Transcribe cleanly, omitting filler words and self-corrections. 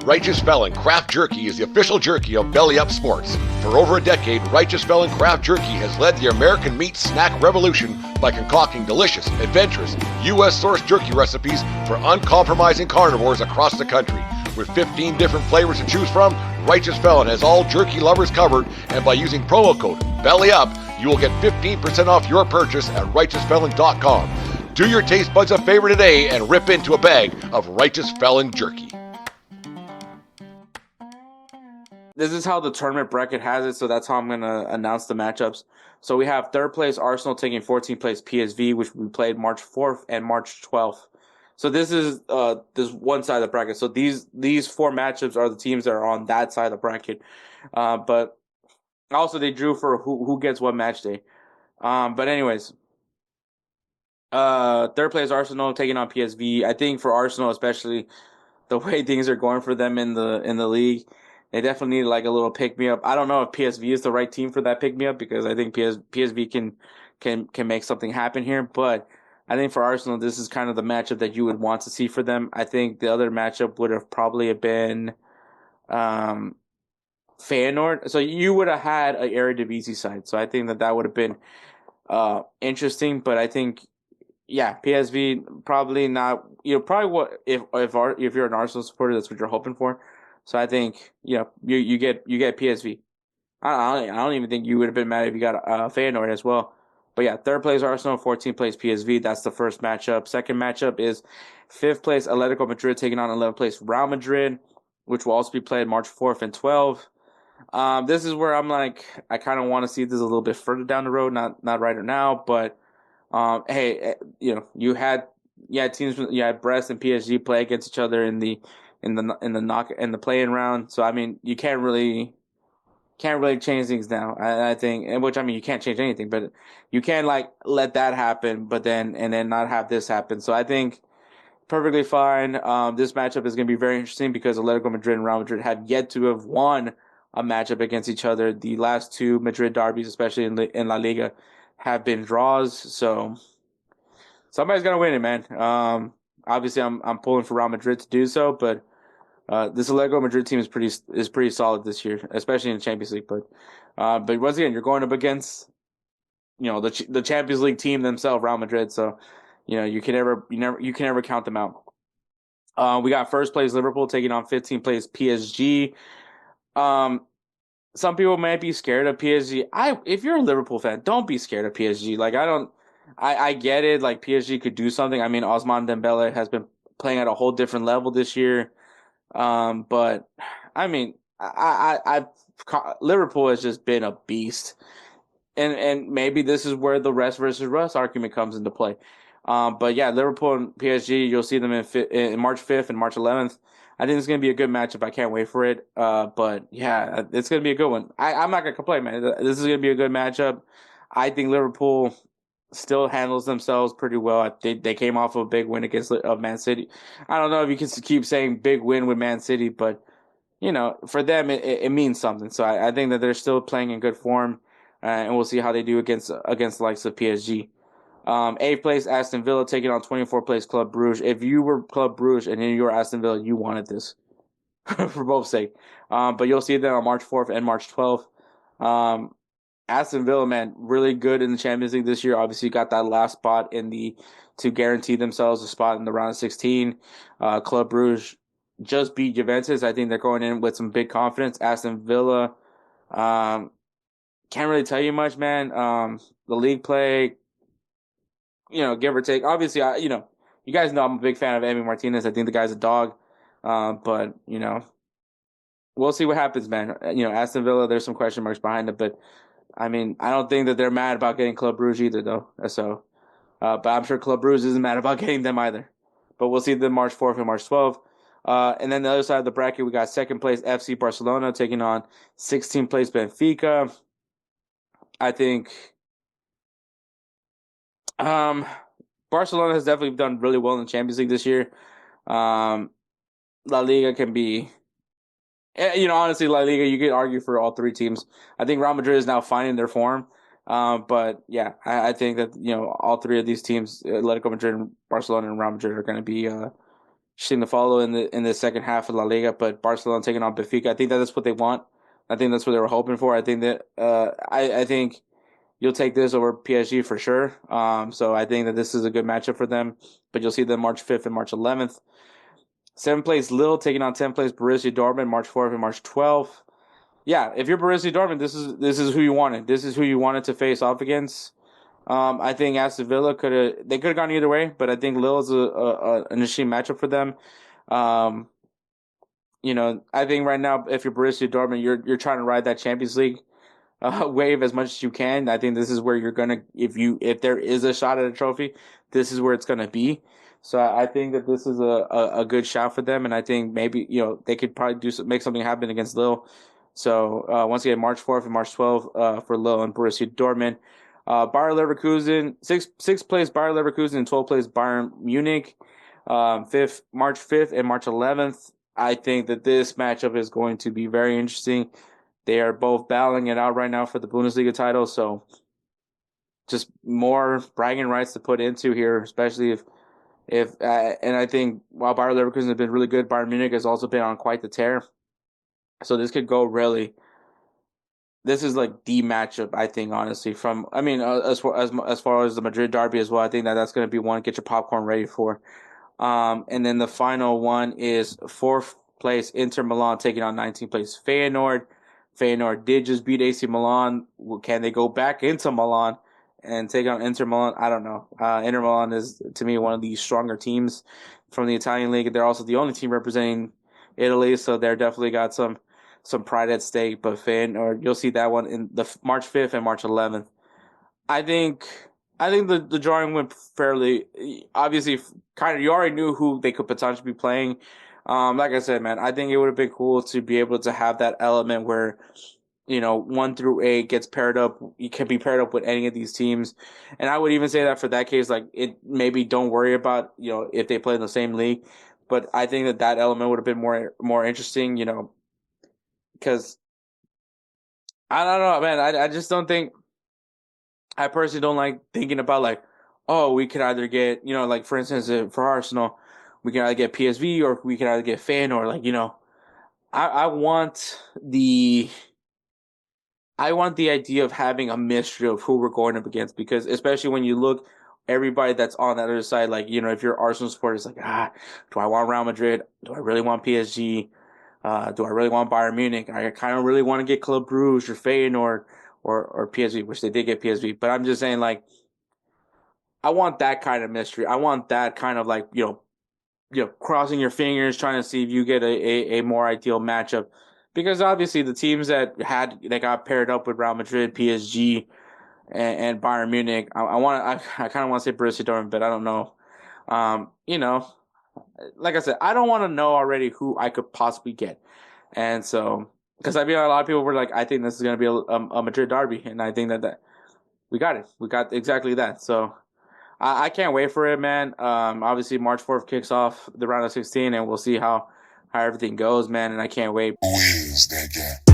Righteous Felon Craft Jerky is the official jerky of Belly Up Sports. For over a decade, Righteous Felon Craft Jerky has led the American meat snack revolution by concocting delicious, adventurous, U.S.-sourced jerky recipes for uncompromising carnivores across the country. With 15 different flavors to choose from, Righteous Felon has all jerky lovers covered, and by using promo code BELLYUP, you will get 15% off your purchase at righteousfelon.com. Do your taste buds a favor today and rip into a bag of Righteous Felon jerky. This is how the tournament bracket has it, so that's how I'm going to announce the matchups. So we have third place Arsenal taking 14th place PSV, which we played March 4th and March 12th. So this is this one side of the bracket. So these four matchups are the teams that are on that side of the bracket. But also they drew for who gets what match day. But anyways, third place Arsenal taking on PSV. I think for Arsenal, especially the way things are going for them in the league, they definitely need like a little pick me up. I don't know if PSV is the right team for that pick me up because I think PSV can make something happen here. But I think for Arsenal, this is kind of the matchup that you would want to see for them. I think the other matchup would have probably been Feyenoord. So you would have had an Eredivisie side. So I think that would have been interesting. But I think, yeah, PSV probably not. Probably what if you're an Arsenal supporter, that's what you're hoping for. So I think you get PSV. I don't even think you would have been mad if you got Feyenoord as well. But yeah, third place Arsenal, 14th place PSV. That's the first matchup. Second matchup is fifth place Atletico Madrid taking on 11th place Real Madrid, which will also be played March 4th and 12th. This is where I'm like, I kind of want to see this a little bit further down the road, not right now. But hey, you had teams, you had Brest and PSG play against each other in the play-in round. So I mean, you can't really change things now. I think, you can't change anything, but you can't like let that happen, but then not have this happen. So I think perfectly fine. This matchup is going to be very interesting because Atletico Madrid and Real Madrid have yet to have won a matchup against each other. The last two Madrid derbies, especially in La Liga, have been draws. So somebody's going to win it, man. Obviously, I'm pulling for Real Madrid to do so, but this Atletico Madrid team is pretty solid this year, especially in the Champions League. But once again, you're going up against the Champions League team themselves, Real Madrid. So you can never count them out. We got first place Liverpool taking on 15th place PSG. Some people might be scared of PSG. If you're a Liverpool fan, don't be scared of PSG. Like I get it. Like PSG could do something. I mean, Ousmane Dembele has been playing at a whole different level this year. But I mean, Liverpool has just been a beast, and maybe this is where the rest versus Russ argument comes into play. But yeah, Liverpool and PSG, you'll see them in March 5th and March 11th. I think it's going to be a good matchup. I can't wait for it. But yeah, it's going to be a good one. I'm not going to complain, man. This is going to be a good matchup. I think Liverpool still handles themselves pretty well. They came off of a big win against Man City. I don't know if you can keep saying big win with Man City, but for them it means something. So I think that they're still playing in good form, and we'll see how they do against the likes of PSG. 8th place Aston Villa taking on 24th place Club Brugge. If you were Club Brugge and you were Aston Villa, you wanted this for both sake. But you'll see them on March 4th and March 12th. Aston Villa, man, really good in the Champions League this year. Obviously, got that last spot to guarantee themselves a spot in the round of 16. Club Brugge just beat Juventus. I think they're going in with some big confidence. Aston Villa, can't really tell you much, man. The league play, give or take. Obviously, you guys know I'm a big fan of Emi Martinez. I think the guy's a dog. But we'll see what happens, man. Aston Villa, there's some question marks behind it, but I mean, I don't think that they're mad about getting Club Brugge either, though. So, but I'm sure Club Brugge isn't mad about getting them either. But we'll see them March 4th and March 12th. And then the other side of the bracket, we got second place FC Barcelona taking on 16th place Benfica. I think Barcelona has definitely done really well in the Champions League this year. La Liga can be... honestly, La Liga, you could argue for all three teams. I think Real Madrid is now finding their form. But yeah, I think that, all three of these teams, Atletico Madrid, Barcelona, and Real Madrid, are going to be interesting to follow in the second half of La Liga. But Barcelona taking on Benfica, I think that's what they want. I think that's what they were hoping for. I think that I think you'll take this over PSG for sure. So I think that this is a good matchup for them. But you'll see them March 5th and March 11th. 7th place Lille taking on 10th place Borussia Dortmund March 4th and March 12th. Yeah, if you're Borussia Dortmund, this is who you wanted. This is who you wanted to face off against. I think Aston Villa could have gone either way, but I think Lille is an interesting matchup for them. Um, I think right now, if you're Borussia Dortmund, you're trying to ride that Champions League wave as much as you can. I think this is where you're gonna, if there is a shot at a trophy, this is where it's gonna be. So I think that this is a good shot for them, and I think maybe they could probably make something happen against Lille. So once again, March 4th and March 12th for Lille and Borussia Dortmund. Bayer Leverkusen, sixth place Bayer Leverkusen, and 12th place Bayern Munich. March 5th and March 11th. I think that this matchup is going to be very interesting. They are both battling it out right now for the Bundesliga title, so just more bragging rights to put into here, especially if and I think while Bayer Leverkusen has been really good, Bayern Munich has also been on quite the tear. So this could go really. This is like the matchup, I think, honestly. As far as the Madrid derby as well, I think that's going to be one. Get your popcorn ready for. And then the final one is 4th place Inter Milan taking on 19th place Feyenoord. Feyenoord did just beat AC Milan. Can they go back into Milan and take on Inter Milan? I don't know. Inter Milan is, to me, one of the stronger teams from the Italian league. They're also the only team representing Italy, so they're definitely got some pride at stake. But Feyenoord, you'll see that one in the March 5th and March 11th. I think the drawing went fairly obviously. Kind of, you already knew who they could potentially be playing. Like I said, man, I think it would have been cool to be able to have that element where 1 through 8 gets paired up. You can be paired up with any of these teams, and I would even say that for that case, like it maybe don't worry about if they play in the same league. But I think that element would have been more interesting, because I don't know, man. I just don't think. I personally don't like thinking about like, oh, we could either get, like for instance, for Arsenal, we can either get PSV or we can either get Feyenoord. Like, I want the idea of having a mystery of who we're going up against, because especially when you look everybody that's on that other side, like, if you're Arsenal supporter, it's like, do I want Real Madrid? Do I really want PSG? Do I really want Bayern Munich? I kind of really want to get Club Brugge or Feyenoord or PSV, which they did get PSV. But I'm just saying, like, I want that kind of mystery. I want that kind of like, crossing your fingers, trying to see if you get a more ideal matchup. Because obviously the teams that got paired up with Real Madrid, PSG, and Bayern Munich, I kind of want to say Borussia Dortmund, but I don't know. Like I said, I don't want to know already who I could possibly get. And so, because a lot of people were like, I think this is going to be a Madrid derby, and I think that we got it. We got exactly that. So I can't wait for it, man. Obviously March 4th kicks off the round of 16, and we'll see how everything goes, man. And I can't wait. Who is that guy?